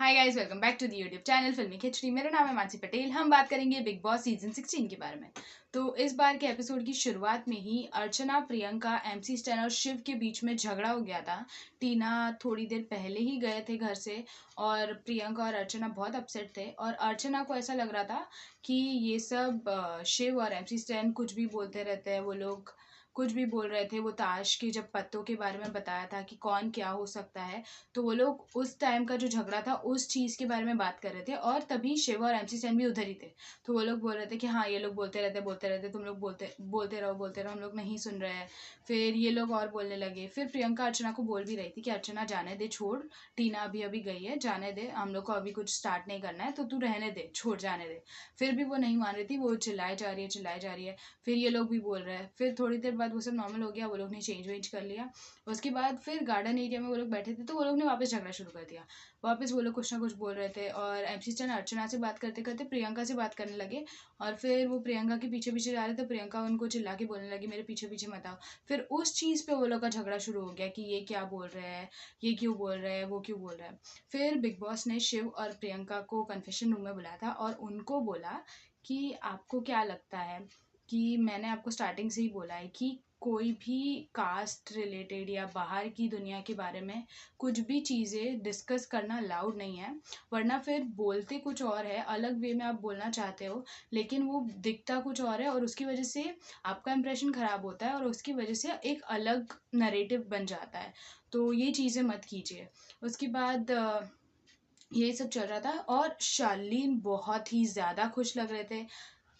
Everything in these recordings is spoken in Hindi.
Hi guys, welcome back to the YouTube channel Filmy Khichdi. मेरा नाम है मानसी पटेल। हम बात करेंगे बिग बॉस सीजन 16 के बारे में। तो इस बार के एपिसोड की शुरुआत में ही अर्चना, प्रियंका, एमसी स्टैन और शिव के बीच में झगड़ा हो गया था। टीना थोड़ी देर पहले ही गए थे घर से और प्रियंका और अर्चना बहुत अपसेट थे और अर्चना को ऐसा लग रहा था कि ये सब शिव और एमसी स्टैन कुछ भी बोलते रहते हैं। वो लोग कुछ भी बोल रहे थे। वो ताश के जब पत्तों के बारे में बताया था कि कौन क्या हो सकता है, तो वो लोग उस टाइम का जो झगड़ा था उस चीज़ के बारे में बात कर रहे थे और तभी शिव और एमसी स्टैन भी उधर ही थे। तो वो लोग बोल रहे थे कि हाँ, ये लोग बोलते रहते, तुम लोग बोलते रहो, हम लोग नहीं सुन रहे हैं। फिर ये लोग और बोलने लगे। फिर प्रियंका अर्चना को बोल भी रही थी कि अर्चना जाने दे, छोड़, टीना अभी अभी गई है, जाने दे, हम लोग को अभी कुछ स्टार्ट नहीं करना है, तो तू रहने दे, छोड़, जाने दे। फिर भी वो नहीं मान रही थी। वो चिल्लाई जा रही है, चिल्लाई जा रही है। फिर ये लोग भी बोल रहे हैं। फिर थोड़ी देर बाद वो सब नॉर्मल हो गया। वो लोग ने चेंज वेंज कर लिया। उसके बाद फिर गार्डन एरिया में वो लोग बैठे थे, तो वो लोग ने वापस झगड़ा शुरू कर दिया। वापस वो लोग कुछ ना कुछ बोल रहे थे और एमसी स्टैन अर्चना से बात करते करते प्रियंका से बात करने लगे। और फिर वो प्रियंका के पीछे पीछे जा रहे थे। प्रियंका उनको चिल्ला के बोलने लगी, मेरे पीछे पीछे मत आओ। फिर उस चीज़ पे वो लोग का झगड़ा शुरू हो गया कि ये क्या बोल रहे हैं, ये क्यों बोल रहे हैं, वो क्यों बोल रहे हैं। फिर बिग बॉस ने शिव और प्रियंका को कन्फेशन रूम में बुलाया था और उनको बोला कि आपको क्या लगता है कि मैंने आपको स्टार्टिंग से ही बोला है कि कोई भी कास्ट रिलेटेड या बाहर की दुनिया के बारे में कुछ भी चीज़ें डिस्कस करना अलाउड नहीं है, वरना फिर बोलते कुछ और है, अलग वे में आप बोलना चाहते हो लेकिन वो दिखता कुछ और है और उसकी वजह से आपका इंप्रेशन ख़राब होता है और उसकी वजह से एक अलग नरेटिव बन जाता है। तो ये चीज़ें मत कीजिए। उसके बाद ये सब चल रहा था और शालीन बहुत ही ज़्यादा खुश लग रहे थे।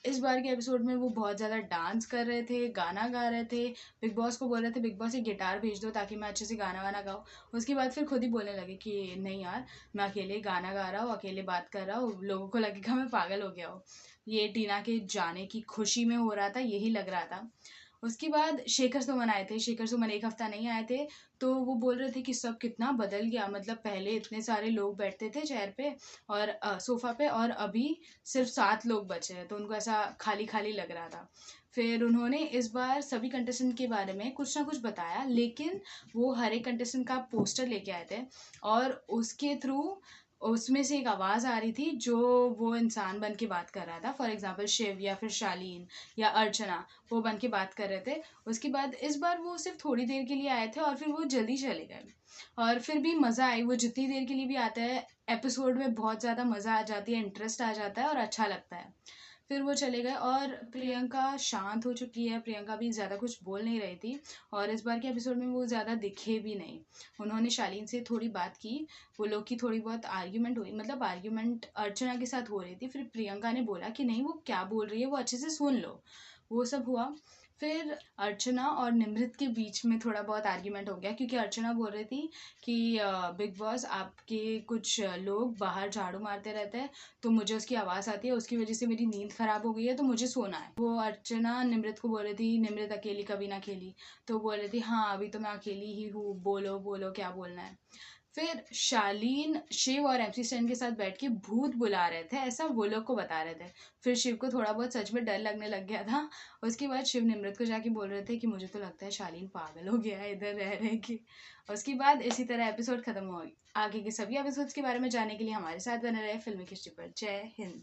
इस बार के एपिसोड में वो बहुत ज़्यादा डांस कर रहे थे, गाना गा रहे थे। बिग बॉस को बोल रहे थे, बिग बॉस एक गिटार भेज दो ताकि मैं अच्छे से गाना वाना गाऊँ। उसके बाद फिर खुद ही बोलने लगे कि नहीं यार, मैं अकेले गाना गा रहा हूँ, अकेले बात कर रहा हूँ, लोगों को लगेगा मैं पागल हो गया हूँ। ये टीना के जाने की खुशी में हो रहा था, यही लग रहा था। उसके बाद शेखर सुमन आए थे। शेखर सुमन एक हफ्ता नहीं आए थे, तो वो बोल रहे थे कि सब कितना बदल गया। मतलब पहले इतने सारे लोग बैठते थे चेयर पे और सोफ़ा पे, और अभी सिर्फ 7 लोग बचे हैं, तो उनको ऐसा खाली खाली लग रहा था। फिर उन्होंने इस बार सभी कंटेस्टेंट के बारे में कुछ ना कुछ बताया, लेकिन वो हर एक कंटेस्टेंट का पोस्टर लेके आए थे और उसके थ्रू उसमें से एक आवाज़ आ रही थी जो वो इंसान बन के बात कर रहा था। फॉर एग्जांपल शिव या फिर शालीन या अर्चना, वो बन के बात कर रहे थे। उसके बाद इस बार वो सिर्फ थोड़ी देर के लिए आए थे और फिर वो जल्दी चले गए। और फिर भी मज़ा आई। वो जितनी देर के लिए भी आते हैं एपिसोड में बहुत ज़्यादा मज़ा आ जाती है, इंटरेस्ट आ जाता है और अच्छा लगता है। फिर वो चले गए और प्रियंका शांत हो चुकी है। प्रियंका भी ज़्यादा कुछ बोल नहीं रही थी और इस बार के एपिसोड में वो ज़्यादा दिखे भी नहीं। उन्होंने शालीन से थोड़ी बात की। वो लोग की थोड़ी बहुत आर्ग्यूमेंट हुई, मतलब आर्ग्यूमेंट अर्चना के साथ हो रही थी। फिर प्रियंका ने बोला कि नहीं, वो क्या बोल रही है वो अच्छे से सुन लो। वो सब हुआ। फिर अर्चना और निमृत के बीच में थोड़ा बहुत आर्ग्यूमेंट हो गया क्योंकि अर्चना बोल रही थी कि बिग बॉस, आपके कुछ लोग बाहर झाड़ू मारते रहते हैं तो मुझे उसकी आवाज़ आती है, उसकी वजह से मेरी नींद ख़राब हो गई है, तो मुझे सोना है। वो अर्चना निमृत को बोल रही थी, निमृत अकेली कभी ना खेली, तो बोल रही थी हाँ, अभी तो मैं अकेली ही हूँ, बोलो बोलो क्या बोलना है। फिर शालीन शिव और एमसी स्टैन के साथ बैठ के भूत बुला रहे थे, ऐसा वो लोग को बता रहे थे। फिर शिव को थोड़ा बहुत सच में डर लगने लग गया था। उसके बाद शिव निमृत को जाके बोल रहे थे कि मुझे तो लगता है शालीन पागल हो गया है इधर रह रहे के। उसके बाद इसी तरह एपिसोड खत्म हो गई। आगे के सभी एपिसोड्स के बारे में जानने के लिए हमारे साथ बने रहे फिल्मी खिचड़ी पर। जय हिंद।